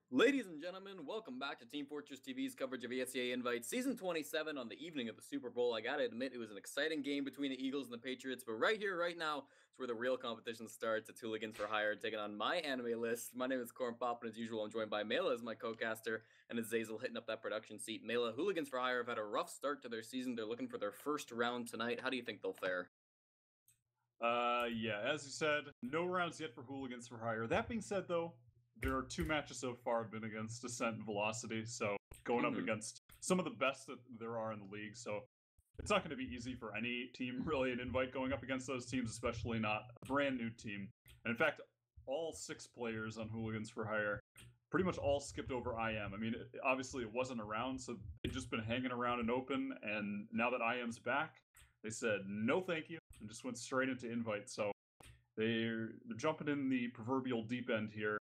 Ladies and gentlemen, welcome back to Team Fortress TV's coverage of ESEA Invite Season 27 on the evening of the Super Bowl. I gotta admit, it was an exciting game between the Eagles and the Patriots, but right here, right now, it's where the real competition starts. It's Hooligans for Hire taking on MyAnimeList. My name is Cornpop, and as usual, I'm joined by Mela as my co-caster, and Azazel hitting up that production seat. Mela, Hooligans for Hire have had a rough start to their season. They're looking for their first round tonight. How do you think they'll fare? Yeah, as you said, no rounds yet for Hooligans for Hire. That being said, though, there are two matches so far have been against Descent and Velocity, so going up against some of the best that there are in the league, so it's not going to be easy for any team, really, an invite going up against those teams, especially not a brand new team. And in fact, all 6 players on Hooligans for Hire pretty much all skipped over IM. I mean, obviously it wasn't around, so they've just been hanging around in open, and now that IM's back, they said no thank you, and just went straight into invite, so they're jumping in the proverbial deep end here.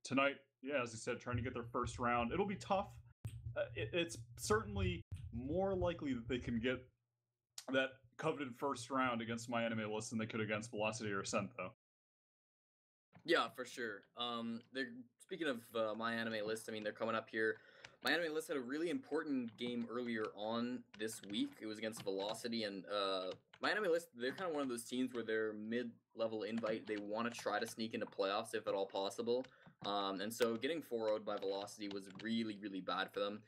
Tonight, yeah, as I said, trying to get their first round. It'll be tough. It's certainly more likely that they can get that coveted first round against MyAnimeList than they could against Velocity or Ascent, though. Yeah, for sure. They're speaking of MyAnimeList. I mean, they're coming up here. MyAnimeList had a really important game earlier on this week. It was against Velocity, and MyAnimeList, they're kind of one of those teams where they're mid-level invite. They want to try to sneak into playoffs if at all possible. And so getting 4-0'd by Velocity was really, really bad for them.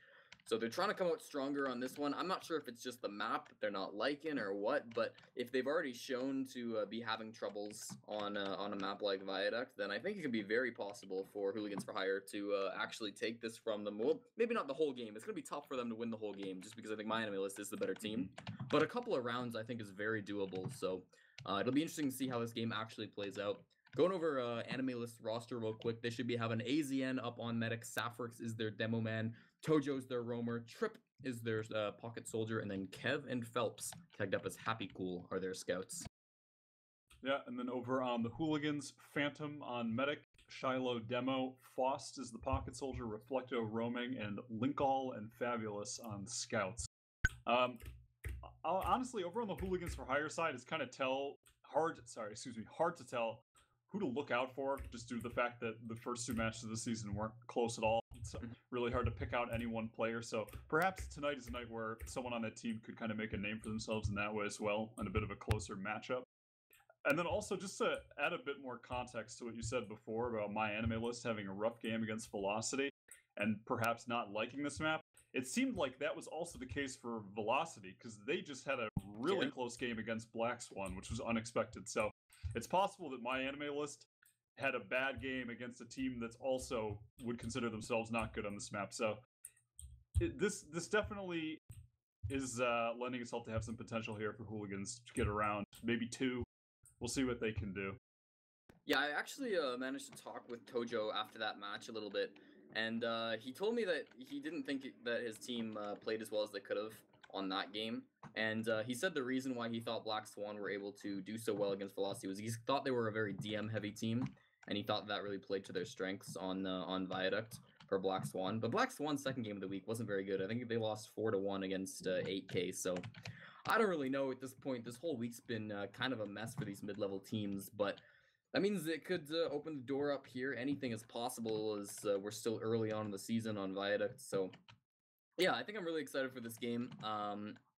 So they're trying to come out stronger on this one. I'm not sure if it's just the map that they're not liking or what, but if they've already shown to be having troubles on a map like Viaduct, then I think it could be very possible for Hooligans for Hire to actually take this from them. Well, maybe not the whole game. It's going to be tough for them to win the whole game just because I think MyAnimeList is the better team. But a couple of rounds I think is very doable. So it'll be interesting to see how this game actually plays out. Going over AnimeList roster real quick, they should be having AZN up on Medic, Saffrix is their demo man, Tojo's their roamer, Trip is their pocket soldier, and then Kev and Phelps, tagged up as Happy Cool, are their scouts. Yeah, and then over on the Hooligans, Phantom on Medic, Shiloh demo, Faust is the pocket soldier, Reflecto roaming, and Linkall and Fabulous on scouts. Honestly, over on the Hooligans for Hire side, it's kind of hard to tell who to look out for, just due to the fact that the first 2 matches of the season weren't close at all. It's really hard to pick out any one player. So perhaps tonight is a night where someone on that team could kind of make a name for themselves in that way as well, and a bit of a closer matchup. And then also, just to add a bit more context to what you said before about MyAnimeList having a rough game against Velocity and perhaps not liking this map, it seemed like that was also the case for Velocity, because they just had a really close game against Black Swan, which was unexpected. So it's possible that MyAnimeList had a bad game against a team that's also would consider themselves not good on this map. So this definitely is lending itself to have some potential here for Hooligans to get around. Maybe 2. We'll see what they can do. Yeah, I actually managed to talk with Tojo after that match a little bit, and he told me that he didn't think that his team played as well as they could have on that game. And he said the reason why he thought Black Swan were able to do so well against Velocity was he thought they were a very DM-heavy team, and he thought that really played to their strengths on Viaduct for Black Swan. But Black Swan's second game of the week wasn't very good. I think they lost 4-1 against 8K, so I don't really know at this point. This whole week's been kind of a mess for these mid-level teams, but that means it could open the door up here. Anything is possible as we're still early on in the season on Viaduct, so yeah, I think I'm really excited for this game.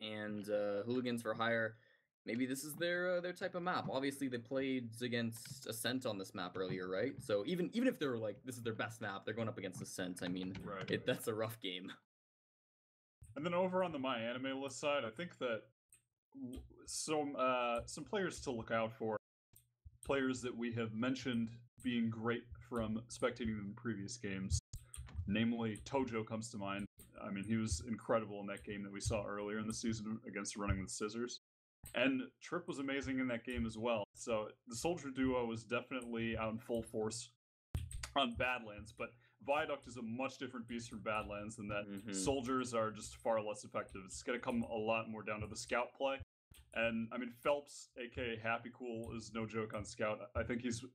And Hooligans for Hire, maybe this is their type of map. Obviously, they played against Ascent on this map earlier, right? So even if they're like, this is their best map, they're going up against Ascent. I mean, that's a rough game. And then over on the MyAnimeList side, I think that some players to look out for, players that we have mentioned being great from spectating them in previous games. Namely, Tojo comes to mind. I mean, he was incredible in that game that we saw earlier in the season against Running with Scissors. And Trip was amazing in that game as well. So the Soldier duo was definitely out in full force on Badlands, but Viaduct is a much different beast from Badlands than that. Soldiers are just far less effective. It's going to come a lot more down to the scout play. And, I mean, Phelps, a.k.a. Happy Cool, is no joke on scout. I think he's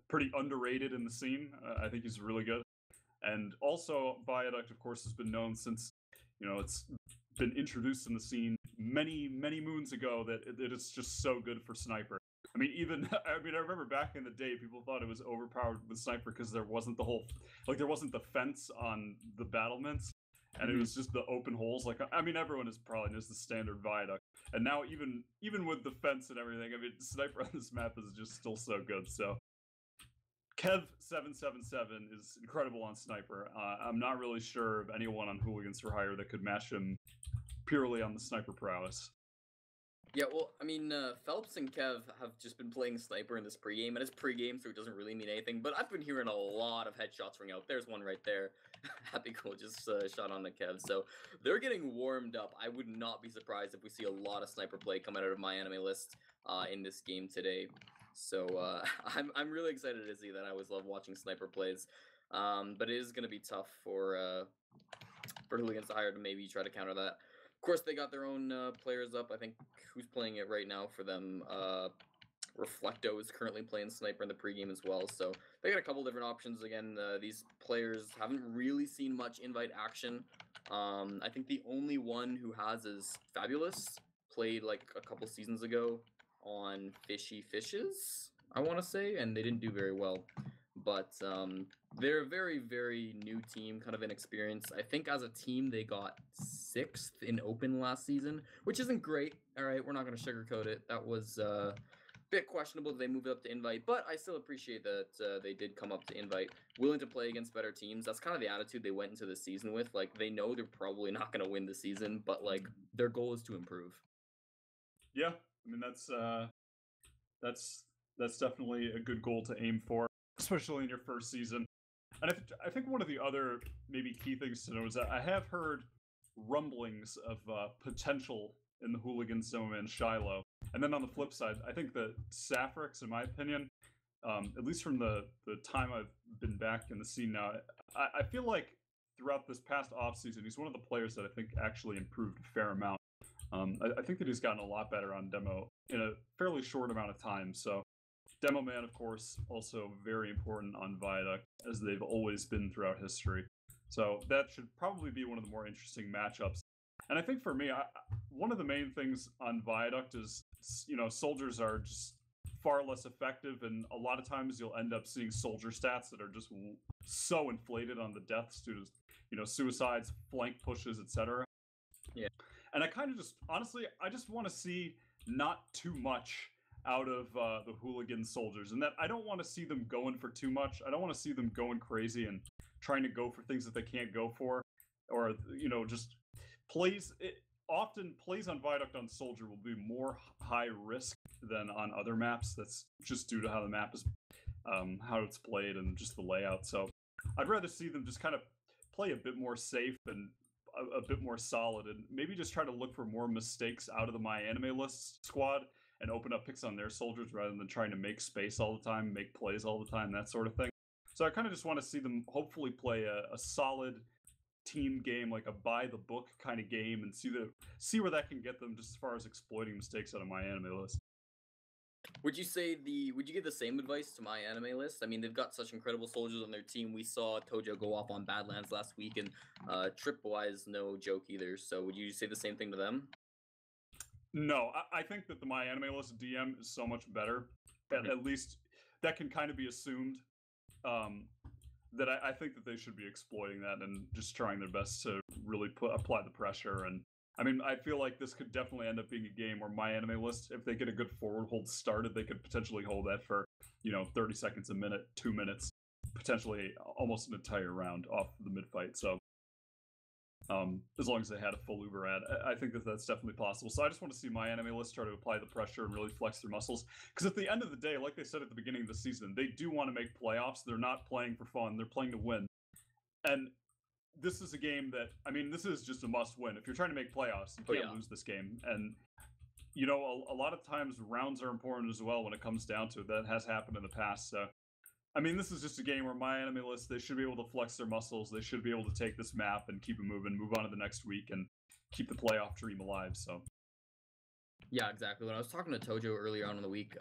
pretty underrated in the scene. I think he's really good. And also, Viaduct, of course, has been known since, it's been introduced in the scene many, many moons ago that it is just so good for Sniper. I mean, I remember back in the day, people thought it was overpowered with sniper because there wasn't there wasn't the fence on the battlements, and it was just the open holes. Like, I mean, everyone probably knows the standard viaduct, and now even with the fence and everything, I mean, sniper on this map is just still so good. So, Kev777 is incredible on sniper. I'm not really sure of anyone on Hooligans for Hire that could match him purely on the sniper prowess. Yeah, well, I mean, Phelps and Kev have just been playing sniper in this pregame, and it's pregame, so it doesn't really mean anything, but I've been hearing a lot of headshots ring out. There's one right there. Happy Cool just shot on the Kev, so they're getting warmed up. I would not be surprised if we see a lot of sniper play coming out of MyAnimeList in this game today. So I'm really excited to see that. I always love watching sniper plays, but it is going to be tough for Hooligans to Hire to maybe try to counter that. Of course, they got their own players up. I think who's playing it right now for them? Reflecto is currently playing sniper in the pregame as well. So they got a couple different options. Again, these players haven't really seen much invite action. I think the only one who has is Fabulous. Played like a couple seasons ago on Fishy Fishes, I want to say, and they didn't do very well. But they're a very, very new team, kind of inexperienced. I think as a team, they got 6th in Open last season, which isn't great. All right, we're not going to sugarcoat it. That was a bit questionable that they moved up to Invite, but I still appreciate that they did come up to Invite, willing to play against better teams. That's kind of the attitude they went into the season with. Like, they know they're probably not going to win the season, but, like, their goal is to improve. Yeah, I mean, that's definitely a good goal to aim for, especially in your first season. And I think one of the other maybe key things to know is that I have heard rumblings of potential in the Hooligans Zone and Shiloh. And then on the flip side, I think that Saffrix, in my opinion, at least from the time I've been back in the scene now, I feel like throughout this past offseason, he's one of the players that I think actually improved a fair amount. I think that he's gotten a lot better on demo in a fairly short amount of time. So Demo Man, of course, also very important on Viaduct, as they've always been throughout history. So that should probably be one of the more interesting matchups. And I think for me, one of the main things on Viaduct is, soldiers are just far less effective, and a lot of times you'll end up seeing soldier stats that are just so inflated on the deaths due to, suicides, flank pushes, etc. Yeah. And I kind of just, honestly, I just want to see not too much out of the Hooligan soldiers, and that I don't want to see them going for too much. I don't want to see them going crazy and trying to go for things that they can't go for, or just plays. Often plays on Viaduct on Soldier will be more high risk than on other maps. That's just due to how the map is, how it's played, and just the layout. So I'd rather see them just kind of play a bit more safe and a bit more solid, and maybe just try to look for more mistakes out of the MyAnimeList squad and open up picks on their soldiers rather than trying to make space all the time, make plays all the time, that sort of thing. So I kind of just want to see them hopefully play a solid team game, like a by the book kind of game, and see where that can get them just as far as exploiting mistakes out of MyAnimeList. Would you give the same advice to MyAnimeList? I mean, they've got such incredible soldiers on their team. We saw Tojo go off on Badlands last week, and Tripwise no joke either. So would you say the same thing to them? No, I think that the MyAnimeList DM is so much better. At least that can kind of be assumed. That I think that they should be exploiting that and just trying their best to really apply the pressure. And I mean, I feel like this could definitely end up being a game where MyAnimeList, if they get a good forward hold started, they could potentially hold that for 30 seconds, a minute, 2 minutes, potentially almost an entire round off the mid fight. So as long as they had a full Uber ad, I think that that's definitely possible. So I just want to see MyAnimeList try to apply the pressure and really flex their muscles. Because at the end of the day, like they said at the beginning of the season, they do want to make playoffs. They're not playing for fun. They're playing to win. And this is a game that, I mean, this is just a must win. If you're trying to make playoffs, you can't lose this game. And, a lot of times rounds are important as well when it comes down to it. That has happened in the past. So I mean, this is just a game where MyAnimeList, they should be able to flex their muscles. They should be able to take this map and keep it moving, move on to the next week, and keep the playoff dream alive. So, yeah, exactly. When I was talking to Tojo earlier on in the week,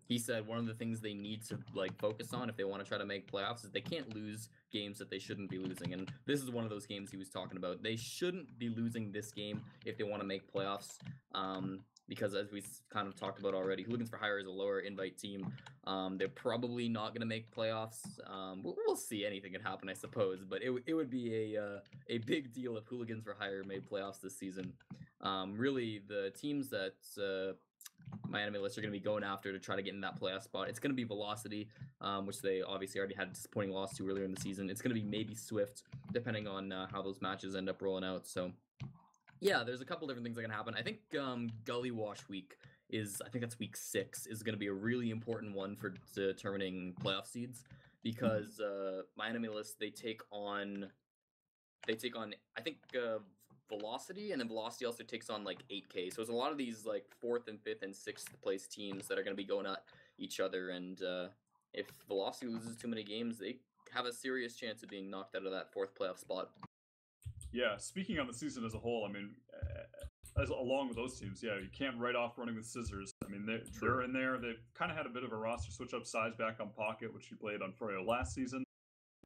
he said one of the things they need to focus on if they want to try to make playoffs is they can't lose games that they shouldn't be losing. And this is one of those games he was talking about. They shouldn't be losing this game if they want to make playoffs. because as we kind of talked about already, Hooligans for Hire is a lower invite team. They're probably not going to make playoffs. We'll see. Anything can happen, I suppose, but it would be a big deal if Hooligans for Hire made playoffs this season. Really, the teams that MyAnimeList are going to be going after to try to get in that playoff spot, it's going to be Velocity, which they obviously already had a disappointing loss to earlier in the season. It's going to be maybe Swift, depending on how those matches end up rolling out. So yeah, there's a couple different things that can happen. I think Gully Wash Week I think that's week 6, is going to be a really important one for determining playoff seeds, because MyAnimeList, they take on I think Velocity, and then Velocity also takes on like 8K. So it's a lot of these like 4th and 5th and 6th place teams that are going to be going at each other, and if Velocity loses too many games, they have a serious chance of being knocked out of that 4th playoff spot. Yeah, speaking on the season as a whole, I mean, along with those teams, yeah, you can't write off running with scissors. I mean, they're in there. They've kind of had a bit of a roster switch up, size back on Pocket, which he played on Froyo last season.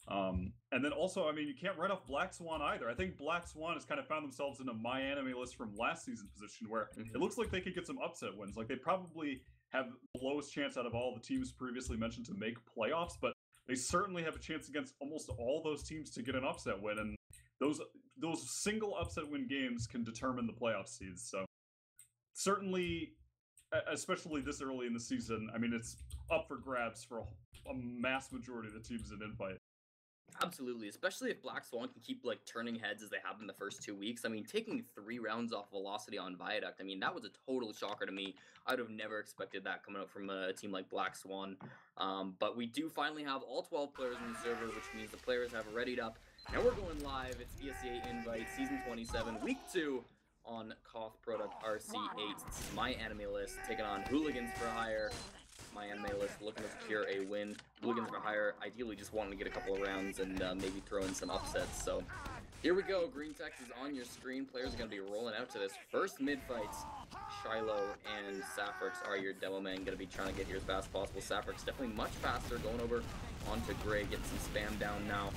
And then also, I mean, you can't write off Black Swan either. I think Black Swan has kind of found themselves in a MyAnimeList from last season's position, where it looks like they could get some upset wins. Like, they probably have the lowest chance out of all the teams previously mentioned to make playoffs, but they certainly have a chance against almost all those teams to get an upset win, and those single upset win games can determine the playoff seeds. So certainly, especially this early in the season, I mean, it's up for grabs for a mass majority of the teams in invite. Absolutely, especially if Black Swan can keep like turning heads as they have in the first 2 weeks. I mean, taking 3 rounds off Velocity on Viaduct, I mean, that was a total shocker to me. I would have never expected that coming out from a team like Black Swan. But we do finally have all 12 players in the server, which means the players have readied up. Now we're going live. It's ESEA Invite Season 27, Week 2 on Koth Product RC8. This is MyAnimeList taking on Hooligans for Hire. MyAnimeList looking to secure a win. Hooligans for Hire ideally just wanting to get a couple of rounds and maybe throw in some upsets. So here we go. Green text is on your screen. Players are going to be rolling out to this first mid-fight. Shiloh and Saffrix are your demo men. Going to be trying to get here as fast as possible. Saffrix definitely much faster, going over onto Gray, getting some spam down now.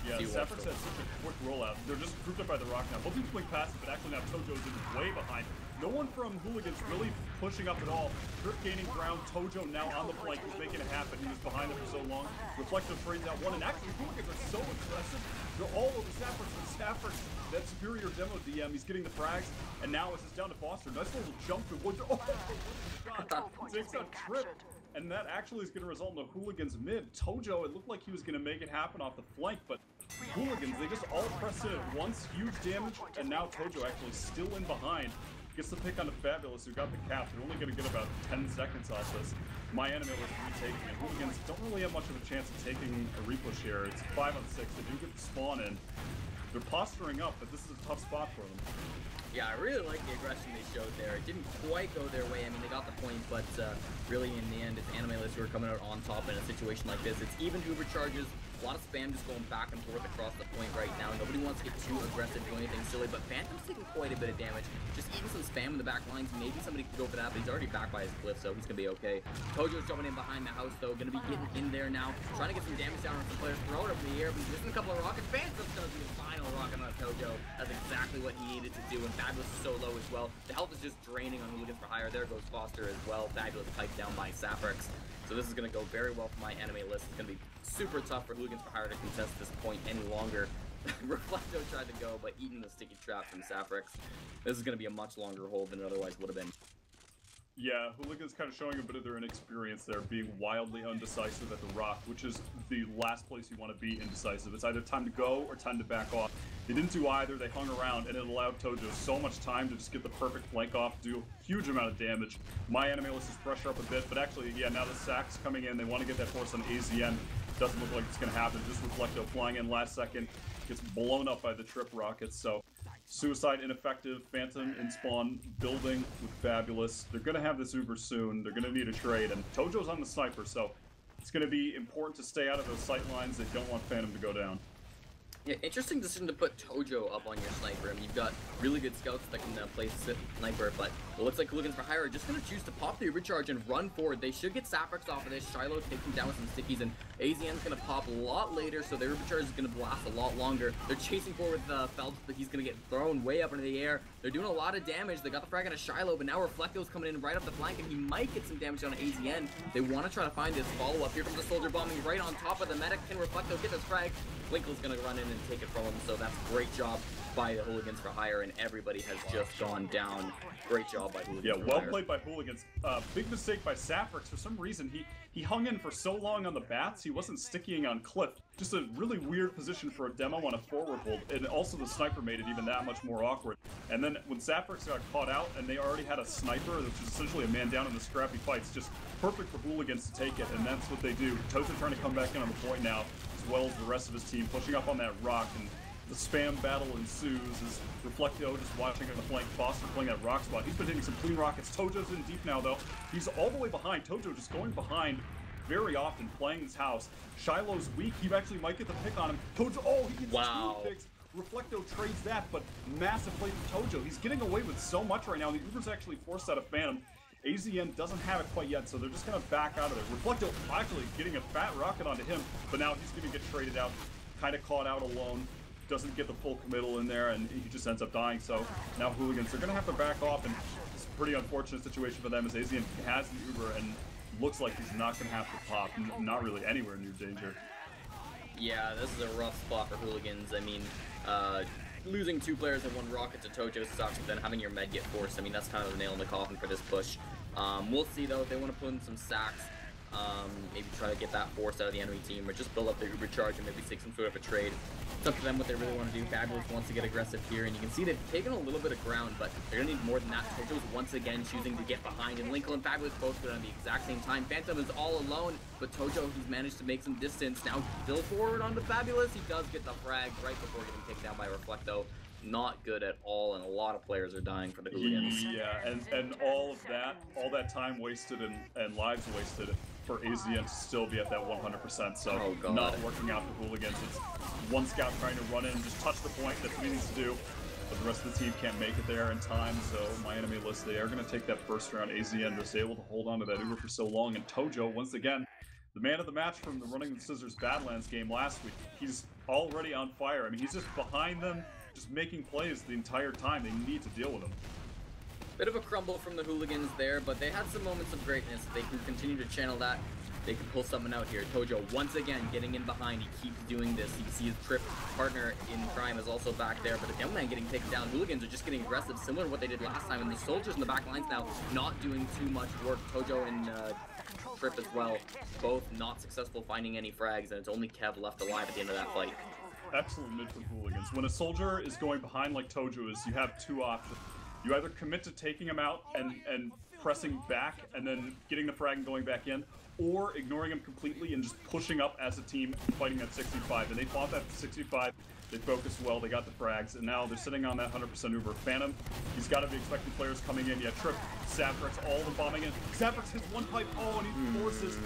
Yeah, Saffrix had such a quick rollout. They're just grouped up by the rock now. Both teams playing passive, but actually now Tojo's in way behind. No one from Hooligans really pushing up at all. Drip gaining ground. Tojo now on the flank. He's making it happen. He was behind them for so long. Reflective trades out one. And actually, Hooligans are so aggressive. They're all over Saffrix. But Saffrix, that superior demo DM, he's getting the frags. And now it's just down to Foster. Nice little jump to Woods. Oh, shot. Takes a trip. And that actually is going to result in a Hooligans mid. Tojo, it looked like he was going to make it happen off the flank, but Hooligans, they just all pressed in at once. Huge damage, and now Tojo actually still in behind. Gets the pick on the Fabulous, who got the cap. They're only going to get about 10 seconds off this. MyAnimeList retaking it. Hooligans don't really have much of a chance of taking a repush here. It's 5 on 6. They do get the spawn in. They're posturing up, but this is a tough spot for them. Yeah, I really like the aggression they showed there. It didn't quite go their way. I mean, they got the point, but really in the end, it's AnimeList who are coming out on top in a situation like this. It's even Uber charges. A lot of spam just going back and forth across the point right now. Nobody wants to get too aggressive, do anything silly, but Phantom's taking quite a bit of damage. Just eating some spam in the back lines. Maybe somebody could go for that, but he's already back by his cliff, so he's going to be okay. Tojo's jumping in behind the house, though. Going to be getting in there now. Trying to get some damage down on some players. Throw it up in the air, but he's missing a couple of rockets. Phantom's going to be the final rocket on Tojo. That's exactly what he needed to do, and Fabulous is so low as well. The health is just draining on Hooligans for Hire. There goes Foster as well. Fabulous piped down by Saffrix. So this is going to go very well for MyAnimeList. It's going to be super tough for Hooligans for Hire to contest this point any longer. Reflecto tried to go, but eating the sticky trap from Saffrix. This is going to be a much longer hold than it otherwise would have been. Yeah, Hooligans kind of showing a bit of their inexperience there, being wildly undecisive at the rock, which is the last place you want to be indecisive. It's either time to go or time to back off. They didn't do either. They hung around, and it allowed Tojo so much time to just get the perfect flank off, do a huge amount of damage. MyAnimeList is pressure up a bit, but actually, yeah, now the sack's coming in. They want to get that force on AZN. Doesn't look like it's going to happen. Just Reflecto flying in last second. Gets blown up by the trip rockets, so Suicide ineffective, Phantom in spawn, building with Fabulous. They're going to have this Uber soon. They're going to need a trade, and Tojo's on the sniper, so it's going to be important to stay out of those sight lines. They don't want Phantom to go down. Yeah, interesting decision to put Tojo up on your sniper. I mean, you've got really good scouts that can play sniper, but it looks like Hooligans for Hire are just going to choose to pop the recharge and run forward. They should get Saprix off of this. Shiloh taking down with some stickies, and AZN's going to pop a lot later, so their recharge is going to last a lot longer. They're chasing forward with Phelps, but he's going to get thrown way up into the air. They're doing a lot of damage. They got the frag on a Shiloh, but now Reflecto's coming in right up the flank, and he might get some damage on AZN. They want to try to find this follow-up. Here comes the soldier bombing right on top of the medic. Can Reflecto get this frag? Winkle's going to run in and take it from him, so that's a great job by the Hooligans for Hire, and everybody has just gone down. Great job by Hooligans. Yeah, well played by Hooligans. Big mistake by Saprix. For some reason, he hung in for so long on the bats, he wasn't stickying on Cliff. Just a really weird position for a demo on a forward hold, and also the sniper made it even that much more awkward. And then when Saprix got caught out, and they already had a sniper, which is essentially a man down in the scrappy fights, just perfect for Hooligans to take it, and that's what they do. Tojo trying to come back in on the point now, as well as the rest of his team, pushing up on that rock, and the spam battle ensues as Reflecto just watching on the flank. Foster playing that rock spot. He's been hitting some clean rockets. Tojo's in deep now, though. He's all the way behind. Tojo just going behind very often, playing his house. Shiloh's weak. He actually might get the pick on him. Tojo, oh, he gets two picks. Reflecto trades that, but massive play from Tojo. He's getting away with so much right now. The Uber's actually forced out of Phantom. AZN doesn't have it quite yet, so they're just going to back out of it. Reflecto actually getting a fat rocket onto him, but now he's going to get traded out. Kind of caught out alone. Doesn't get the full committal in there, and he just ends up dying. So now Hooligans are going to have to back off, and it's a pretty unfortunate situation for them as AZN has the Uber and looks like he's not going to have to pop. Not really anywhere near danger. Yeah, this is a rough spot for Hooligans. I mean, losing 2 players and 1 rocket to Tojo sucks, but then having your med get forced, I mean, that's kind of the nail in the coffin for this push. We'll see, though, if they want to put in some sacks. Maybe try to get that force out of the enemy team, or just build up their Uber charge and maybe take some sort of a trade. It's up to them what they really want to do. Fabulous wants to get aggressive here, and you can see they've taken a little bit of ground, but they're going to need more than that. Tojo's once again choosing to get behind, and Linkle and Fabulous both good on the exact same time. Phantom is all alone, but Tojo, he's managed to make some distance. Now still forward onto Fabulous. He does get the frag right before getting taken down by Reflecto. Not good at all, and a lot of players are dying for the Hooligans. Yeah, and all that time wasted and lives wasted for AZN to still be at that 100%. So not working out for Hooligans. It's one scout trying to run in and just touch the point. That's what he needs to do. But the rest of the team can't make it there in time. So MyAnimeList, they are going to take that first round. AZN just able to hold on to that Uber for so long. And Tojo, once again, the man of the match from the Running the Scissors Badlands game last week. He's already on fire. I mean, he's just behind them, just making plays the entire time. They need to deal with him. Bit of a crumble from the Hooligans there, but they had some moments of greatness. They can continue to channel that. They can pull something out here. Tojo once again getting in behind. He keeps doing this. You see his trip partner in crime is also back there, but the Demoman getting taken down. Hooligans are just getting aggressive, similar to what they did last time. And the soldiers in the back lines now not doing too much work. Tojo and Trip as well, both not successful finding any frags, and it's only Kev left alive at the end of that fight. Excellent mid from Hooligans. When a soldier is going behind like Tojo is, you have 2 options. You either commit to taking him out and pressing back and then getting the frag and going back in, or ignoring him completely and just pushing up as a team and fighting at 65. And they fought that 65. They focused well, they got the frags, and now they're sitting on that 100% Uber. Phantom, he's got to be expecting players coming in. Yeah, Trip, Saprix, all the bombing in. Saprix hits 1 pipe, and he forces.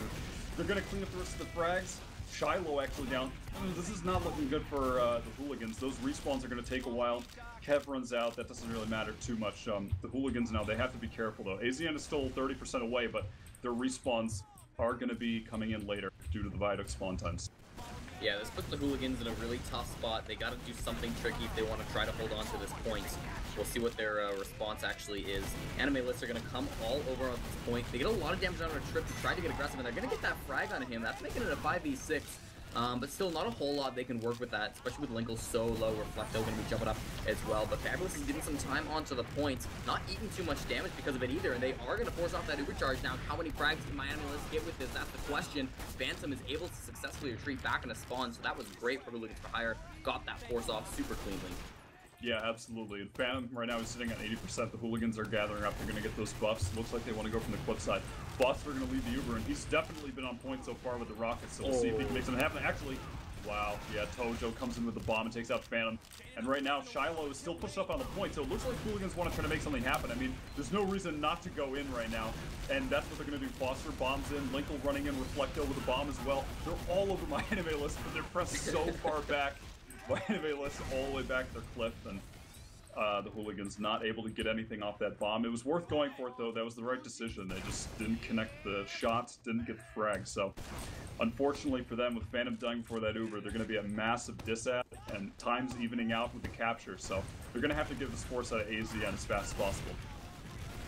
They're going to clean up the rest of the frags. Shiloh actually down. This is not looking good for the Hooligans. Those respawns are going to take a while. Kev runs out. That doesn't really matter too much. The Hooligans now, they have to be careful, though. AZN is still 30% away, but their respawns are going to be coming in later due to the Viaduct spawn times. Yeah, this puts the Hooligans in a really tough spot. They got to do something tricky if they want to try to hold on to this point. We'll see what their response actually is. AnimeLists are going to come all over on this point. They get a lot of damage on a Trip to try to get aggressive, and they're going to get that frag on him. That's making it a 5v6. But still, not a whole lot they can work with that, especially with Linkle so low. Reflecto going to be jumping up as well. But Fabulous is getting some time onto the points, not eating too much damage because of it either. And they are going to force off that Uber charge. Now, how many frags can MyAnimeList get with this? That's the question. Phantom is able to successfully retreat back into spawn, so that was great for Hooligans for Hire. Got that force off super cleanly. Yeah, absolutely. And Phantom right now is sitting at 80%. The Hooligans are gathering up. They're going to get those buffs. Looks like they want to go from the cliff side. Buffs are going to lead the Uber, and he's definitely been on point so far with the rockets, so we'll see if he can make something happen. Actually, wow, yeah, Tojo comes in with the bomb and takes out Phantom. And right now, Shiloh is still pushed up on the point, so it looks like Hooligans want to try to make something happen. I mean, there's no reason not to go in right now, and that's what they're going to do. Foster bombs in, Linkle running in, Reflecto with a bomb as well. They're all over MyAnimeList, but they're pressed so far back. MyAnimeList all the way back to their cliff, and the Hooligans not able to get anything off that bomb. It was worth going for it, though. That was the right decision. They just didn't connect the shots, didn't get the frag. So, unfortunately for them, with Phantom dying before that Uber, they're going to be a massive disad, and time's evening out with the capture. So, they're going to have to give this force out of AZN as fast as possible.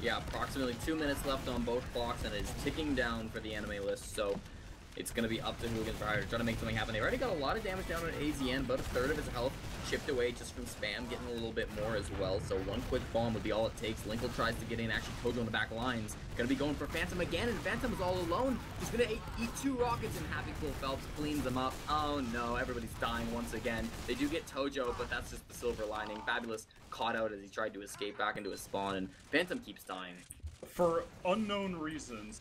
Yeah, approximately 2 minutes left on both clocks, and it's ticking down for the anime list, so it's going to be up to Hooligans for Hire to try to make something happen. They already got a lot of damage down on AZN, about a third of his health chipped away just from spam, getting a little bit more as well, so one quick bomb would be all it takes. Linkle tries to get in, actually Tojo in the back lines, going to be going for Phantom again, and Phantom is all alone, just going to eat 2 rockets, and Happy Cool Phelps cleans them up. Oh no, everybody's dying once again. They do get Tojo, but that's just the silver lining. Fabulous caught out as he tried to escape back into his spawn, and Phantom keeps dying. For unknown reasons,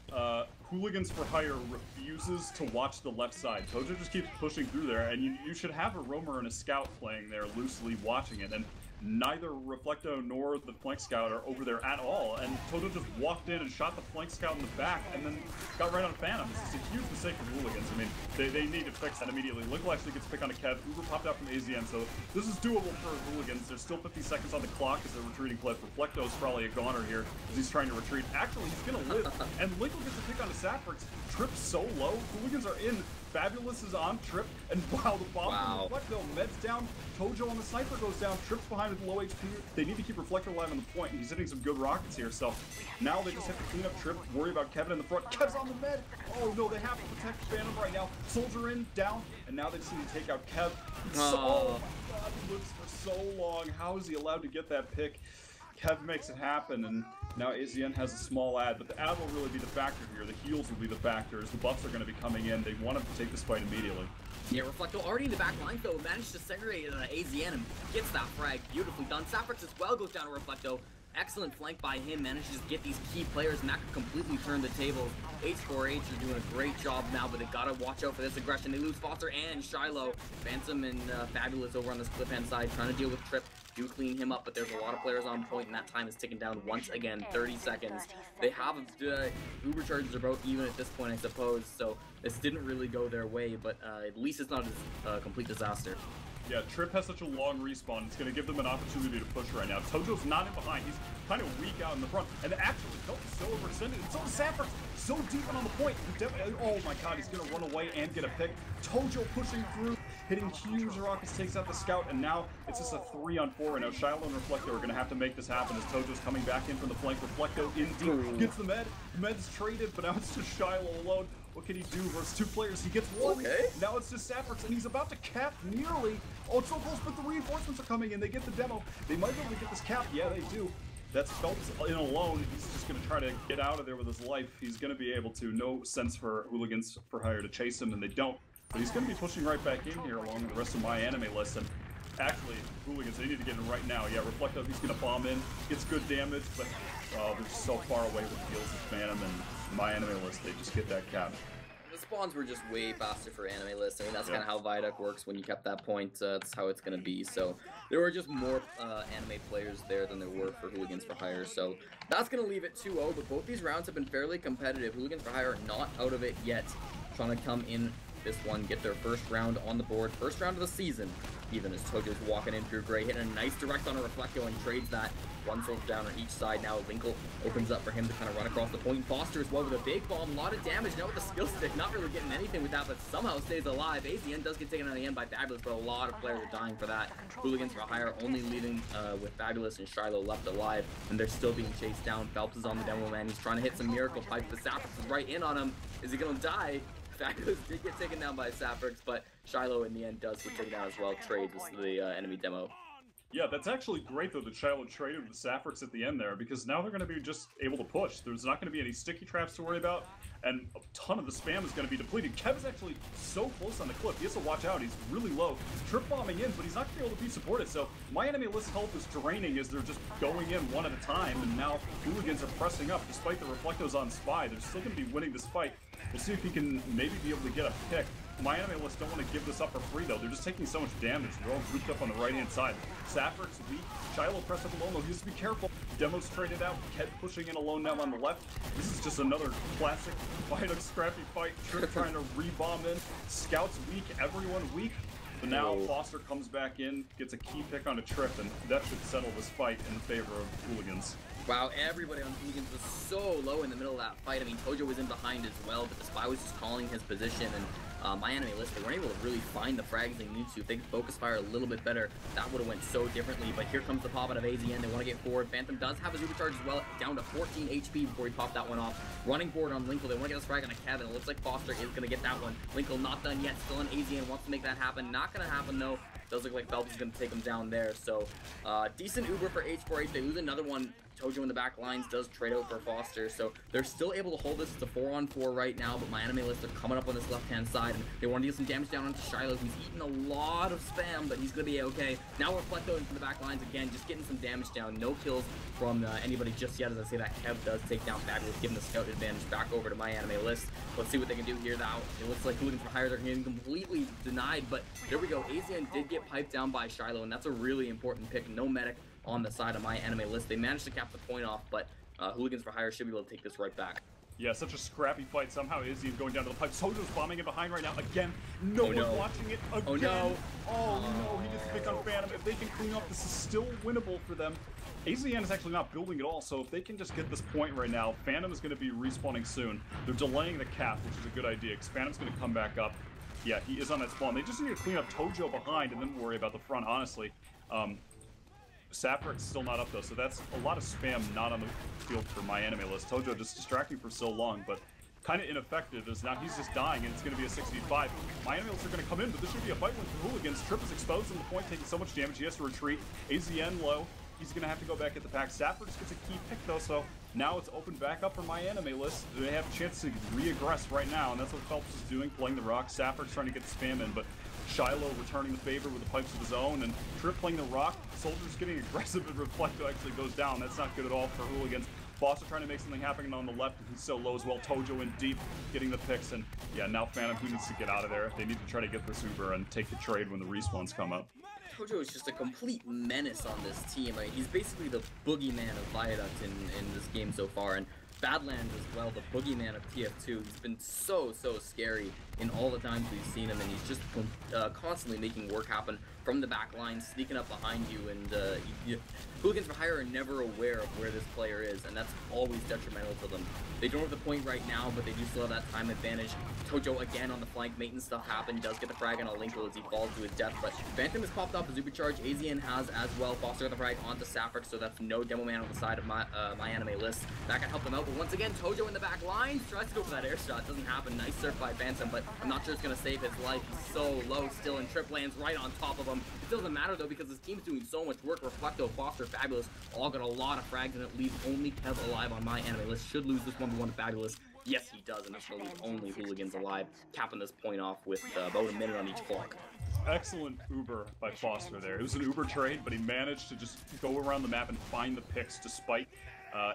Hooligans for Hire refuses to watch the left side. Tojo just keeps pushing through there, and you should have a roamer and a scout playing there loosely watching it, and neither Reflecto nor the flank scout are over there at all, and Tojo just walked in and shot the flank scout in the back, and then got right on Phantom. This is a huge mistake for Hooligans. I mean, they need to fix that immediately. Linkle actually gets picked on a Kev. Uber popped out from AZN, so this is doable for Hooligans. There's still 50 seconds on the clock as they're retreating cliff. Reflecto's probably a goner here as he's trying to retreat. Actually, he's gonna live, and Linkle gets a pick on a Sapphirex. Trip's so low. Hooligans are in. Fabulous is on Trip, and wow, the bomb from Reflecto, Med's down, Tojo on the sniper goes down, Trip's behind with low HP. They need to keep Reflecto alive on the point, and he's hitting some good rockets here, so now they just have to clean up Trip, worry about Kevin in the front. Kev's on the med! Oh no, they have to protect Phantom right now. Soldier in, down, and now they just need to take out Kev. Oh my god, he lives for so long. How is he allowed to get that pick? Kev makes it happen, and now AZN has a small ad, but the ad will really be the factor here. The heals will be the factors. The buffs are going to be coming in. They want to take this fight immediately. Yeah, Reflecto already in the back line, though, managed to segregate AZN and gets that frag. Beautifully done. Sapphirex as well goes down to Reflecto. Excellent flank by him, manages to get these key players. Mac completely turned the tables. H4H are doing a great job now, but they gotta watch out for this aggression. They lose Foster and Shiloh. Phantom and Fabulous over on this cliff hand side, trying to deal with Trip. Do clean him up, but there's a lot of players on point, and that time is ticking down once again, 30 seconds. They have Uber charges are about even at this point, I suppose, so this didn't really go their way, but at least it's not a complete disaster. Yeah, Trip has such a long respawn, it's going to give them an opportunity to push right now. Tojo's not in behind, he's kind of weak out in the front, and actually, Phelps is so overextended, and so is Sapphirex, so deep and on the point. Oh my god, he's going to run away and get a pick. Tojo pushing through, hitting huge rockets, takes out the scout, and now it's just a 3-on-4 right now. Shiloh and Reflecto are going to have to make this happen as Tojo's coming back in from the flank. Reflecto in deep, gets the med. Med's traded, but now it's just Shiloh alone. What can he do versus 2 players? He gets one. Okay. Now it's just Sapphirex, and he's about to cap nearly. Oh, it's so close, but the reinforcements are coming in. They get the demo. They might be able to get this cap. Yeah, they do. That's Phelps in alone. He's just going to try to get out of there with his life. He's going to be able to. No sense for Hooligans for Hire to chase him, and they don't. But he's going to be pushing right back in here along with the rest of MyAnimeList. And actually, Hooligans, they need to get in right now. Yeah, Reflecto, he's going to bomb in. Gets good damage, but they're so far away with the heals of Phantom and MyAnimeList. They just get that cap. The spawns were just way faster for AnimeList. I mean, that's kind of how Viaduct works when you kept that point. That's how it's going to be. So there were just more anime players there than there were for Hooligans for Hire. So that's going to leave it 2-0. But both these rounds have been fairly competitive. Hooligans for Hire are not out of it yet. Trying to come in this one, get their first round on the board. First round of the season. Even as Tojo's walking in through Gray, hitting a nice direct on a Reflecto and trades that. One soldier down on each side. Now Linkle opens up for him to kind of run across the point. Foster as well with a big bomb. A lot of damage now with the skill stick. Not really getting anything with that, but somehow stays alive. AZN does get taken out of the end by Fabulous, but a lot of players are dying for that. Hooligans for Hire only leading with Fabulous and Shiloh left alive, and they're still being chased down. Phelps is on the demo man. He's trying to hit some miracle pipes, but Sapphirex is right in on him. Is he going to die? Fabulous did get taken down by Sapphirex, but Shiloh in the end does get taken down as well. Trades the enemy demo. Yeah, that's actually great, though, that Shiloh traded with Sapphirex at the end there, because now they're going to be just able to push. There's not going to be any sticky traps to worry about, and a ton of the spam is going to be depleted. Kev is actually so close on the cliff. He has to watch out. He's really low. Trip bombing in, but he's not going to be able to be supported, so MyAnimeList health is draining as they're just going in one at a time, and now Hooligans are pressing up. Despite the Reflectos on Spy, they're still going to be winning this fight. We'll see if he can maybe be able to get a pick. MyAnimeList don't want to give this up for free, though. They're just taking so much damage. They're all grouped up on the right-hand side. Sapphirex weak. Shiloh press up alone, though. He has to be careful. Demo's traded out. Ked pushing in alone now on the left. This is just another classic Viaduct scrappy fight. Trip trying to re-bomb in. Scouts weak. Everyone weak. But now Foster comes back in, gets a key pick on a trip, and that should settle this fight in favor of Hooligans. Wow, everybody on Hooligans was so low in the middle of that fight. I mean, Tojo was in behind as well, but the Spy was just calling his position, and MyAnimeList, they weren't able to really find the frags they need to. If they could focus fire a little bit better, that would have went so differently. But here comes the pop out of AZN. They want to get forward. Phantom does have his supercharge as well, down to 14 HP before he popped that one off. Running forward on Linkle. They want to get this frag on a Kevin. It looks like Foster is going to get that one. Linkle not done yet. Still on AZN. Wants to make that happen. Not going to happen, though. Does look like Phelps is going to take him down there. So, decent Uber for H4H. They lose another one. Tojo in the back lines does trade out for Foster, so they're still able to hold this. It's a 4-on-4 right now, but MyAnimeList are coming up on this left-hand side, and they want to get some damage down onto Shiloh, who's eating a lot of spam, but he's going to be okay. Now Reflecto into the back lines again, just getting some damage down. No kills from anybody just yet, as I say that Kev does take down Fabulous, giving the scout advantage back over to MyAnimeList. Let's see what they can do here now. It looks like Hooligans for Hire, they're getting completely denied, but there we go. AZN did get piped down by Shiloh, and that's a really important pick. No medic on the side of MyAnimeList. They managed to cap the point off, but Hooligans for Hire should be able to take this right back. Yeah, such a scrappy fight. Somehow Izzy is going down to the pipe. Tojo's bombing it behind right now. Again, no one's watching it again. Oh no. Oh no, he gets a pick on Phantom. If they can clean up, this is still winnable for them. AZN is actually not building at all, so if they can just get this point right now, Phantom is going to be respawning soon. They're delaying the cap, which is a good idea, because Phantom's going to come back up. Yeah, he is on that spawn. They just need to clean up Tojo behind and then worry about the front, honestly. Sapric's still not up though, so that's a lot of spam not on the field for MyAnimeList. Tojo just distracting for so long, but kind of ineffective as now he's just dying and it's going to be a 6v5. MyAnimeList are going to come in, but this should be a fight win for Hooligans. Trip is exposed on the point, taking so much damage, he has to retreat. AZN low, he's going to have to go back at the pack. Saprix gets a key pick though, so now it's opened back up for MyAnimeList. They have a chance to re-aggress right now, and that's what Phelps is doing, playing the rock. Saprix trying to get the spam in, but Shiloh returning the favor with the pipes of his own, and Trip playing the rock. Soldier's getting aggressive, and Reflecto actually goes down. That's not good at all for Hooligans. Foster trying to make something happen on the left, and he's so low as well. Tojo in deep, getting the picks, and yeah, now Phantom, he needs to get out of there. They need to try to get this Uber and take the trade when the respawns come up. Tojo is just a complete menace on this team. I mean, he's basically the boogeyman of Viaduct in this game so far, and Badlands as well, the boogeyman of TF2. He's been so scary in all the times we've seen him, and he's just constantly making work happen from the back line, sneaking up behind you, and Hooligans for Hire are never aware of where this player is, and that's always detrimental to them. They don't have the point right now, but they do still have that time advantage. Tojo again on the flank, making stuff happen, does get the frag on a Linkle as he falls to his death, but Phantom has popped off a supercharge, AZN has as well. Foster got the frag onto Saprix, so that's no demo man on the side of MyAnimeList. That can help them out, but once again, Tojo in the back line, tries to go for that air shot, doesn't happen. Nice surf by Phantom, but I'm not sure it's going to save his life. He's so low still, and Trip lands right on top of him. It doesn't matter though, because his team's doing so much work. Reflecto, Foster, Fabulous, all got a lot of frags, and it leaves only Kev alive on MyAnimeList. Should lose this 1v1 to Fabulous. Yes, he does, and that's going to leave only Hooligans alive, capping this point off with about a minute on each clock. Excellent Uber by Foster there. It was an Uber trade, but he managed to just go around the map and find the picks despite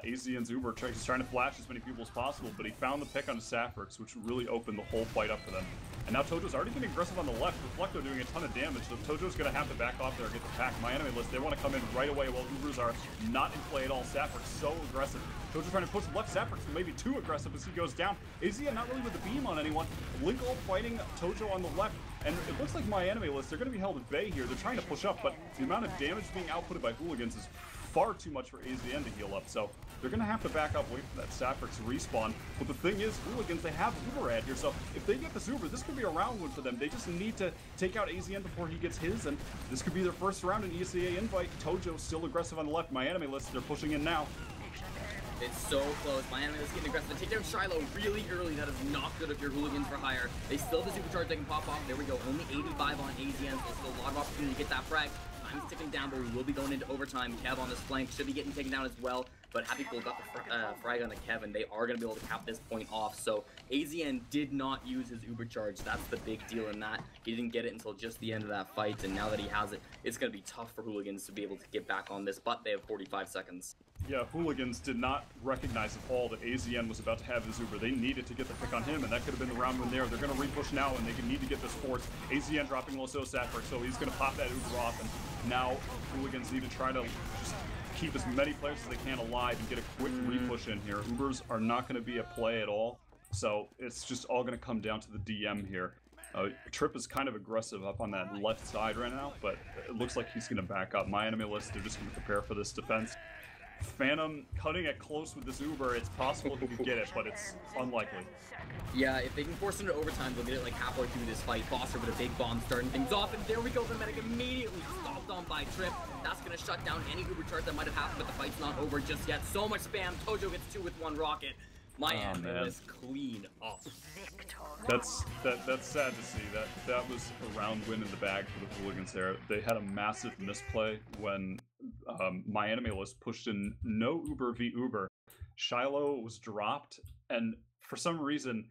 AZN's Uber. He's trying to flash as many people as possible, but he found the pick on Saprix, which really opened the whole fight up for them. And now Tojo's already getting aggressive on the left. Reflecto doing a ton of damage, so Tojo's going to have to back off there and get the pack. MyAnimeList, they want to come in right away while Ubers are not in play at all. Saprix so aggressive. Tojo's trying to push left. Saprix maybe too aggressive as he goes down. AZN not really with the beam on anyone. Linkle fighting Tojo on the left. And it looks like MyAnimeList, they're going to be held at bay here. They're trying to push up, but the amount of damage being outputted by Hooligans is far too much for AZN to heal up. So they're going to have to back up, wait for that Saprix respawn. But the thing is, Hooligans, they have Uber ad here. So if they get this Uber, this could be a round one for them. They just need to take out AZN before he gets his. And this could be their first round in ESEA invite. Tojo still aggressive on the left. MyAnimeList, they're pushing in now. It's so close. MyAnimeList getting aggressive. They take down Shiloh really early. That is not good if you're Hooligans for Hire. They still have the supercharge they can pop off. There we go. Only 85 on AZN, so still a lot of opportunity to get that frag. Time's ticking down, but we will be going into overtime. Kev on this flank should be getting taken down as well. But Happy Cool got the frag on the Kev, and they are going to be able to cap this point off. So AZN did not use his Uber charge. That's the big deal in that. He didn't get it until just the end of that fight, and now that he has it, it's going to be tough for Hooligans to be able to get back on this, but they have 45 seconds. Yeah, Hooligans did not recognize at all that AZN was about to have his Uber. They needed to get the pick on him, and that could have been the round win there. They're going to repush now, and they need to get this force. AZN dropping Loso Saprix, so he's going to pop that Uber off, and now Hooligans need to try to just keep as many players as they can alive and get a quick repush in here. Ubers are not going to be a play at all, so it's just all going to come down to the DM here. Trip is kind of aggressive up on that left side right now, but it looks like he's going to back up. MyAnimeList, they're just going to prepare for this defense. Phantom cutting it close with this Uber. It's possible he could get it, but it's unlikely. Yeah, if they can force it into overtime, they'll get it like halfway through this fight. Foster with a big bomb starting things off, and there we go. The medic immediately stopped on by Trip. That's going to shut down any Uber charge that might have happened, but the fight's not over just yet. So much spam. Tojo gets 2 with 1 rocket. MyAnimeList clean up. That's sad to see. That was a round win in the bag for the Hooligans there. They had a massive misplay when MyAnimeList pushed in no Uber v Uber. Shiloh was dropped, and for some reason,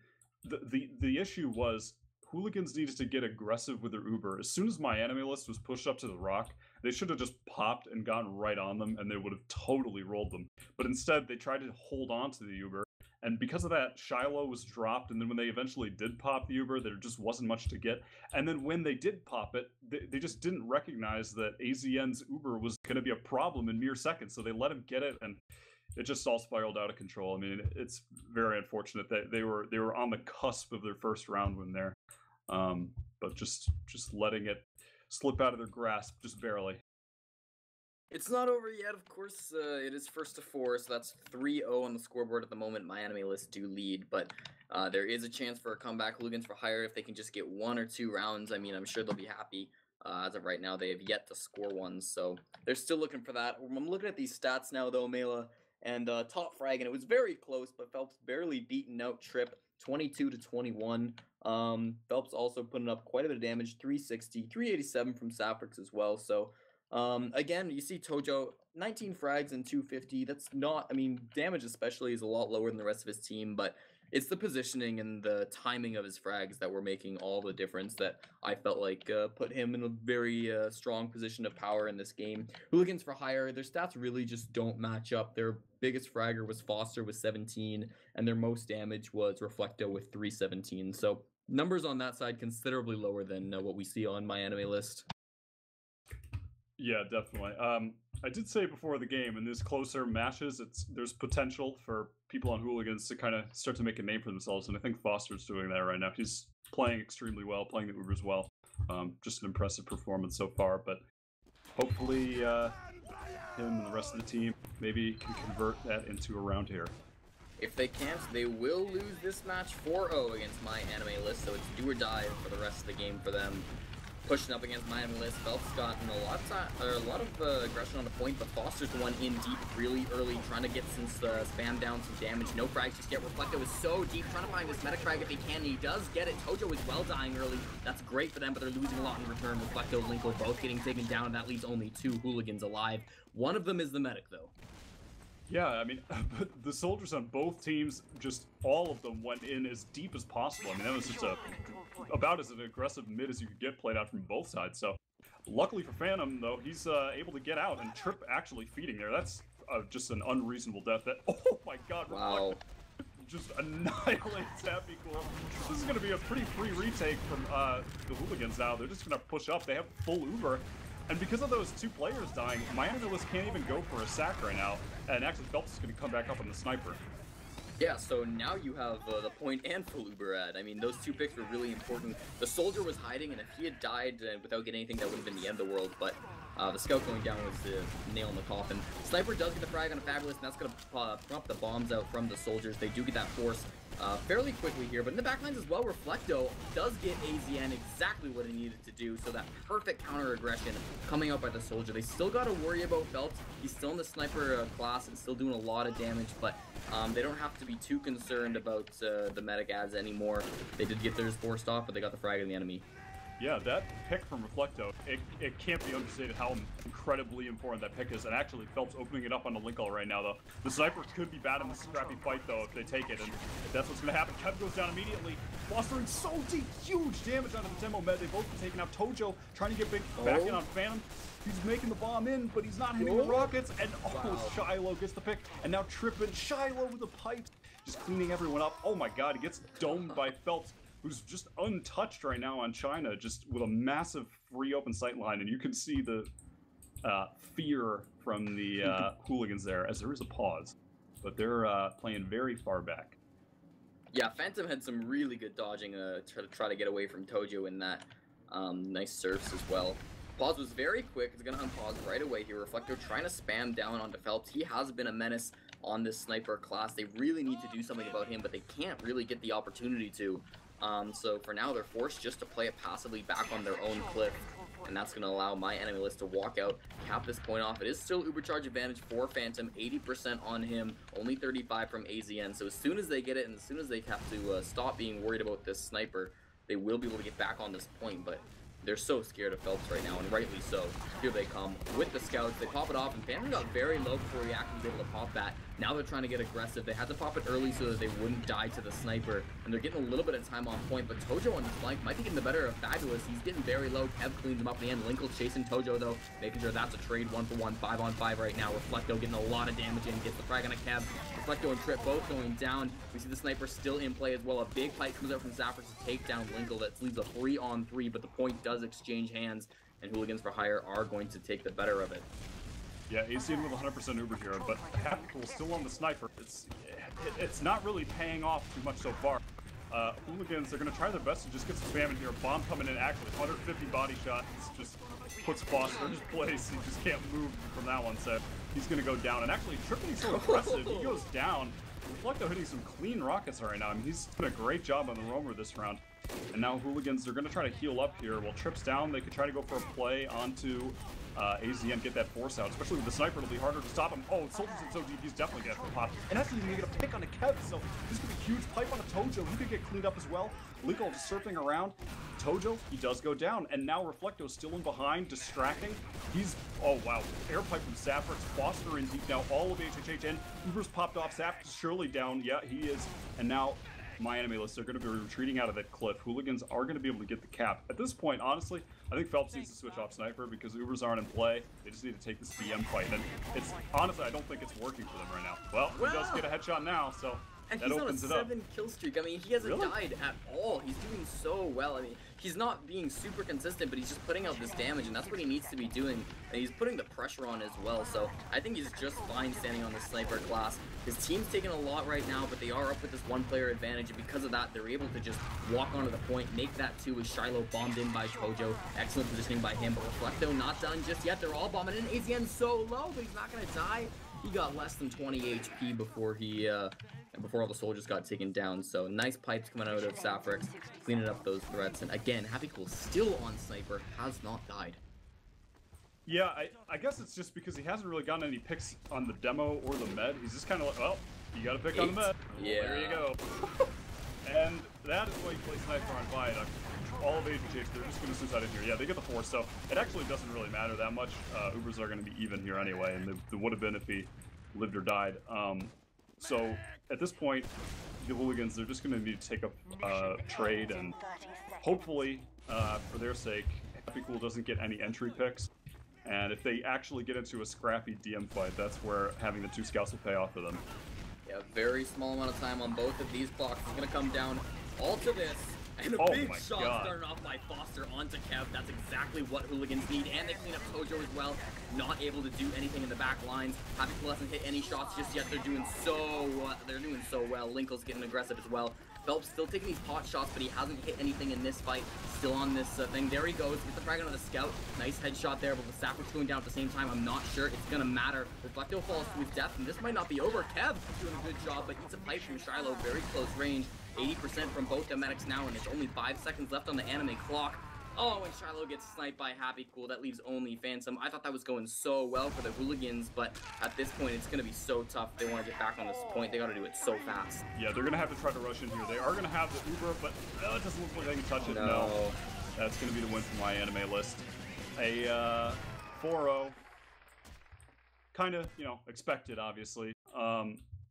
the issue was Hooligans needed to get aggressive with their Uber. As soon as MyAnimeList was pushed up to the rock, they should have just popped and gone right on them, and they would have totally rolled them. But instead, they tried to hold on to the Uber. And because of that, Shiloh was dropped, and then when they eventually did pop the Uber, there just wasn't much to get. And then when they did pop it, they just didn't recognize that AZN's Uber was going to be a problem in mere seconds, so they let him get it, and it just all spiraled out of control. I mean, it's very unfortunate that they were on the cusp of their first round win there, but just letting it slip out of their grasp just barely. It's not over yet, of course. It is 1st to 4, so that's 3-0 on the scoreboard at the moment. MyAnimeList do lead, but there is a chance for a comeback. Hooligans for hire if they can just get 1 or 2 rounds. I mean, I'm sure they'll be happy. As of right now, they have yet to score one, so they're still looking for that. I'm looking at these stats now, though, Mela, and top frag, and it was very close, but Phelps barely beaten out Trip, 22 to 21. Phelps also putting up quite a bit of damage, 360, 387 from Saprix as well, so... again, you see Tojo, 19 frags and 250. That's not, I mean, damage especially is a lot lower than the rest of his team, but it's the positioning and the timing of his frags that were making all the difference that I felt like put him in a very strong position of power in this game. Hooligans for hire, their stats really just don't match up. Their biggest fragger was Foster with 17, and their most damage was Reflecto with 317. So numbers on that side considerably lower than what we see on MyAnimeList. Yeah, definitely. I did say before the game, in these closer matches, there's potential for people on Hooligans to kind of start to make a name for themselves, and I think Foster's doing that right now. He's playing extremely well, playing the Ubers well. Just an impressive performance so far, but hopefully him and the rest of the team maybe can convert that into a round here. If they can't, they will lose this match 4-0 against MyAnimeList, so it's do or die for the rest of the game for them. Pushing up against MyAnimeList, Phelps gotten a lot of aggression on the point, but Foster's the one in deep really early, trying to get some spam down, some damage. No frags just yet. Reflecto is so deep, trying to find this medic frag if he can, and he does get it. Tojo is well dying early. That's great for them, but they're losing a lot in return. Reflecto, Linko both getting taken down, and that leaves only 2 Hooligans alive. One of them is the medic, though. Yeah, I mean, the soldiers on both teams, just all of them went in as deep as possible. I mean, that was just about as an aggressive mid as you could get played out from both sides. So, luckily for Phantom, though, he's able to get out, and Trip actually feeding there. That's just an unreasonable death. Oh my god, wow. Just annihilates Happy Cool. This is going to be a pretty free retake from the Hooligans now. They're just going to push up. They have full Uber. And because of those 2 players dying, MyAnimeList can't even go for a sack right now. And actually, Phelps is going to come back up on the sniper. Yeah, so now you have the point and full Uber ad. I mean, those 2 picks were really important. The soldier was hiding, and if he had died without getting anything, that would have been the end of the world. But the scout going down was the nail in the coffin. Sniper does get the frag on a Fabulous, and that's going to prompt the bombs out from the soldiers. They do get that force fairly quickly here, but in the backlines as well, Reflecto does get AZN exactly what he needed to do, so that perfect counter aggression coming out by the soldier. They still got to worry about Phelps. He's still in the sniper class and still doing a lot of damage, but they don't have to be too concerned about the medic ads anymore. They did get theirs forced off, but they got the frag on the enemy. Yeah, that pick from Reflecto, it can't be understated how incredibly important that pick is. And actually, Phelps opening it up on the Linko right now, though. The sniper could be bad in this scrappy fight, though, if they take it. And if that's what's going to happen, Kev goes down immediately. Fostering so deep, huge damage onto the demo med. They both been taken out. Tojo trying to get back in on Phantom. He's making the bomb in, but he's not hitting the rockets. And Shiloh gets the pick. And now tripping Shiloh with the pipes, just cleaning everyone up. Oh my god, he gets domed by Phelps, who's just untouched right now on China, just with a massive free open sight line. And you can see the fear from the Hooligans there, as there is a pause. But they're playing very far back. Yeah, Phantom had some really good dodging to try to get away from Tojo in that. Nice surfs as well. Pause was very quick. It's going to unpause right away here. Reflector trying to spam down onto Phelps. He has been a menace on this sniper class. They really need to do something about him, but they can't really get the opportunity to. So for now, they're forced just to play it passively back on their own cliff. And that's going to allow MyAnimeList to walk out, cap this point off. It is still Ubercharge advantage for Phantom, 80% on him, only 35 from AZN. So as soon as they get it and as soon as they have to stop being worried about this sniper, they will be able to get back on this point. But they're so scared of Phelps right now, and rightly so. Here they come with the scouts. They pop it off, and Phantom got very low before he actually was able to pop that. Now they're trying to get aggressive. They had to pop it early so that they wouldn't die to the sniper, and they're getting a little bit of time on point, but Tojo on his flank might be getting the better of Fabulous. He's getting very low. Kev cleans him up in the end. Linkle's chasing Tojo, though, making sure that's a trade 1-for-1, 5-on-5 right now. Reflecto getting a lot of damage in, gets the frag on a Kev. Reflecto and Trip both going down. We see the sniper still in play as well. A big fight comes out from Zaffers to take down Linkle. That leaves a 3-on-3, but the point does exchange hands, and Hooligans for Hire are going to take the better of it. Yeah, ACN with 100% Uber here, but Capital still on the sniper. It's not really paying off too much so far. Hooligans, they're going to try their best to just get some spam in here. Bomb coming in, actually 150 body shots, just puts Foster in his place. He just can't move from that one, so he's going to go down. And actually, Tripping so aggressive, he goes down. Reflecto hitting some clean rockets right now. I mean, he's done a great job on the roamer this round. And now Hooligans, they're going to try to heal up here. While Trip's down, they could try to go for a play onto AZN, get that force out. Especially with the sniper, it'll be harder to stop him. Oh, Soldier's in so deep, he's definitely going to pop. And actually, you get a pick on a Kev, so this could be a huge pipe on a Tojo. He could get cleaned up as well. Linko just surfing around. Tojo, he does go down. And now Reflecto's still in behind, distracting. He's, oh wow, air pipe from Safford. Foster in deep now, all of HHH in. Uber's popped off, Safford's surely down. Yeah, he is. And now MyAnimeList, they're going to be retreating out of that cliff. Hooligans are going to be able to get the cap. At this point, honestly, I think Phelps needs to switch off Sniper because Ubers aren't in play. They just need to take this DM fight. And it's, honestly, I don't think it's working for them right now. Well, he does get a headshot now, so and that opens it up. He's on a 7-kill streak. I mean, he hasn't died at all. He's doing so well. I mean, he's not being super consistent, but he's just putting out this damage, and that's what he needs to be doing. And he's putting the pressure on as well. So I think he's just fine standing on the sniper class. His team's taking a lot right now, but they are up with this one-player advantage, and because of that, they're able to just walk onto the point, make that 2 with Shiloh bombed in by Tojo. Excellent positioning by him, but Reflecto not done just yet. They're all bombing in. AZN's so low, but he's not going to die. He got less than 20 HP before he, before all the soldiers got taken down. So nice pipes coming out of Saffrix, cleaning up those threats. And again, Happy Cool still on Sniper, has not died. Yeah, I guess it's just because he hasn't really gotten any picks on the demo or the med. He's just kind of like, well, you got to pick on the med. Yeah. Well, there you go. And that is why you play Sniper on Fight. All of HHH, they're just going to suicide in here. Yeah, they get the force, so it actually doesn't really matter that much. Ubers are going to be even here anyway, and they would have been if he lived or died. So at this point, the Hooligans, they're just going to need to take a trade, and hopefully, for their sake, Happy Cool doesn't get any entry picks. And if they actually get into a scrappy DM fight, that's where having the 2 scouts will pay off for them. Yeah, very small amount of time on both of these clocks. It's going to come down all to this. And a big shot started off by Foster onto Kev. That's exactly what Hooligans need. And they clean up Tojo as well. Not able to do anything in the back lines. Happy Cool hasn't hit any shots just yet. They're doing so well. Linkle's getting aggressive as well. Phelps still taking these pot shots, but he hasn't hit anything in this fight. Still on this thing. There he goes. Gets the frag on the scout. Nice headshot there, but the Safford's going down at the same time. I'm not sure it's going to matter. Reflecto falls to his death, and this might not be over. Kev doing a good job, but eats a pipe from Shiloh. Very close range. 80% from both the medics now, and there's only 5 seconds left on the anime clock. Oh, and Shiloh gets sniped by Happy Cool. That leaves only Phantom. I thought that was going so well for the Hooligans, but at this point, it's going to be so tough. They want to get back on this point. They got to do it so fast. Yeah, they're going to have to try to rush in here. They are going to have the Uber, but it doesn't look like they can touch it. No. That's going to be the win for MyAnimeList. A 4-0. Kind of, you know, expected, obviously.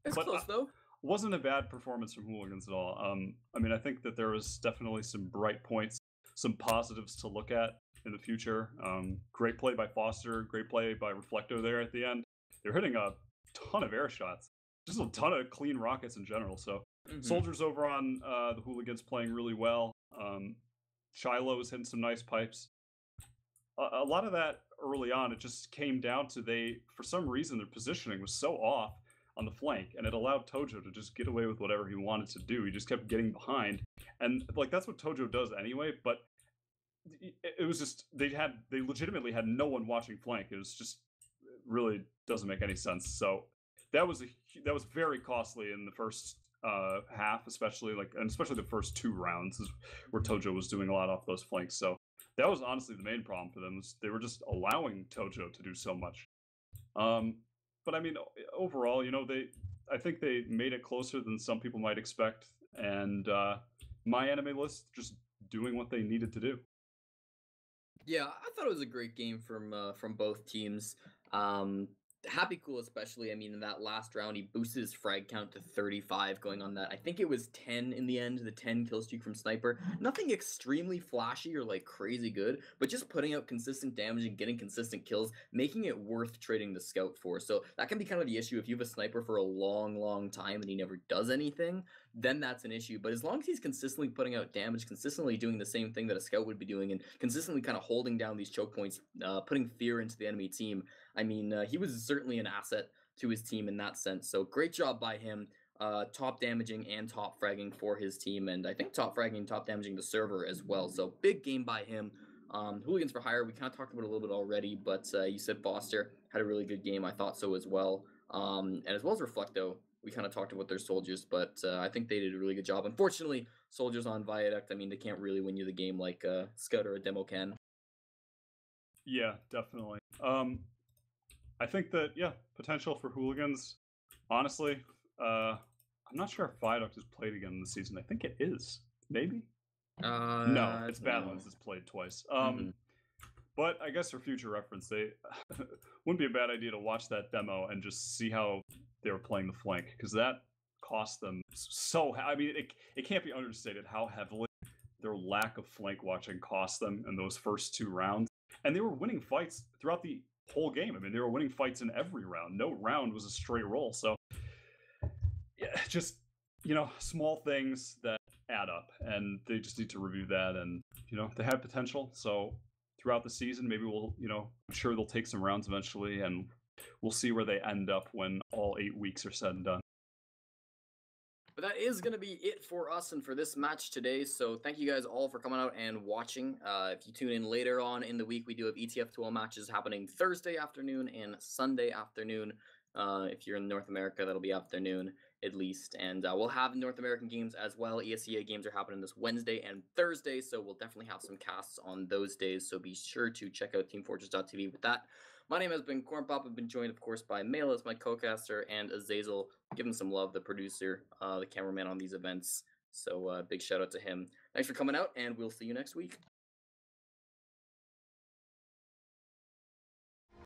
It's close, though. Wasn't a bad performance from Hooligans at all. I mean, I think that there was definitely some bright points, some positives to look at in the future. Great play by Foster, great play by Reflecto there at the end. They're hitting a ton of air shots, just a ton of clean rockets in general. So Soldiers over on the Hooligans playing really well. Shiloh was hitting some nice pipes. A lot of that early on, it just came down to for some reason, their positioning was so off. on the flank, and it allowed Tojo to just get away with whatever he wanted to do. He just kept getting behind, and like that's what Tojo does anyway. But it was just they legitimately had no one watching flank. It was just it really doesn't make any sense. So that was very costly in the first half, especially the first 2 rounds where Tojo was doing a lot off those flanks. So that was honestly the main problem for them. Was they were just allowing Tojo to do so much. But I mean, overall, I think they made it closer than some people might expect, and MyAnimeList just doing what they needed to do. Yeah, I thought it was a great game from both teams. Happy Cool especially. I mean, in that last round, he boosted his frag count to 35 going on that. I think it was 10 in the end, the 10 kill streak from Sniper. Nothing extremely flashy or like crazy good, but just putting out consistent damage and getting consistent kills, making it worth trading the Scout for. So that can be kind of the issue if you have a Sniper for a long time and he never does anything, then that's an issue. But as long as he's consistently putting out damage, consistently doing the same thing that a Scout would be doing, and consistently kind of holding down these choke points, putting fear into the enemy team, I mean, he was certainly an asset to his team in that sense. So great job by him, top damaging and top fragging for his team, and I think top fragging and top damaging the server as well. So big game by him. Hooligans for Hire, we kind of talked about it a little bit already, but you said Foster had a really good game. I thought so as well. And as well as Reflecto, we kind of talked about their soldiers, but I think they did a really good job. Unfortunately, soldiers on Viaduct, I mean, they can't really win you the game like Scout or a demo can. Yeah, definitely. I think that, potential for Hooligans. Honestly, I'm not sure if Viaduct is played again this season. I think it is. Maybe? No, it's Badlands is played twice. But I guess for future reference, they wouldn't be a bad idea to watch that demo and just see how they were playing the flank, because that cost them so. I mean, it can't be understated how heavily their lack of flank watching cost them in those first 2 rounds. And they were winning fights throughout the whole game. I mean, they were winning fights in every round. No round was a straight roll. So, yeah, just, small things that add up, and they just need to review that. And, they have potential. So throughout the season, maybe I'm sure they'll take some rounds eventually, and we'll see where they end up when all 8 weeks are said and done. But that is going to be it for us and for this match today. So thank you guys all for coming out and watching. If you tune in later on in the week, we do have ETF 12 matches happening Thursday afternoon and Sunday afternoon. If you're in North America, that'll be afternoon at least. And we'll have North American games as well. ESEA games are happening this Wednesday and Thursday, so we'll definitely have some casts on those days. So be sure to check out teamfortress.tv with that. My name has been Cornpop. I've been joined, of course, by MyAnimeList, my co-caster, and Azazel. Give him some love, the producer, the cameraman on these events. So big shout out to him. Thanks for coming out, and we'll see you next week.